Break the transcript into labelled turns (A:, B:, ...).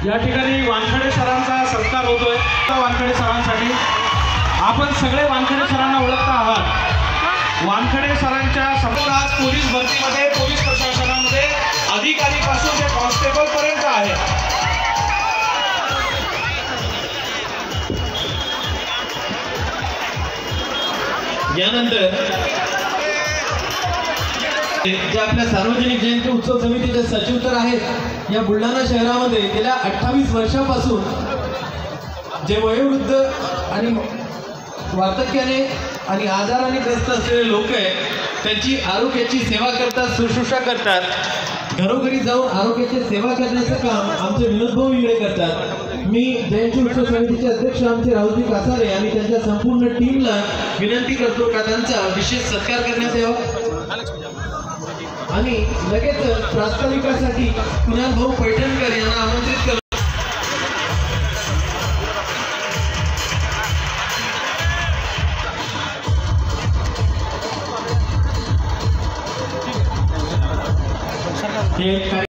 A: या ठिकाणी वानखडे सरांचा सत्कार होतोय। वानखडे सरांसाठी आपण सगळे वानखडे सरांना ओळखता आहात। वानखडे सरांच्या संपूर्ण पोलीस भरतीमध्ये, पोलीस प्रशासनामध्ये अधिकारीपासून ते कॉन्स्टेबल पर्यंत आहे।
B: यानंतर जे आपल्या सार्वजनिक जयंती उत्सव समितीचे सचिव तर आहेत, या बुलढाणा शहरामध्ये गेल्या 28 वर्षापासून जे वयोवृद्ध आणि वार्धक्याने आणि आजाराने ग्रस्त असलेले लोक आहेत त्यांची आरोग्याची सेवा करतात, शुश्रूषा करतात। घरोघरी जाऊन आरोग्याची सेवा करण्याचं काम आमचे विनोद भाऊ इंगळे करतात। मी जयंती उत्सव समितीचे अध्यक्ष आमचे राहुलजी कासारे आणि त्यांच्या संपूर्ण टीमला विनंती करतो का त्यांचा विशेष सत्कार करण्यात यावा आणि लगेच प्रास्ताविकासाठी कुणाल भाऊ पैठणकर यांना आमंत्रित करतो।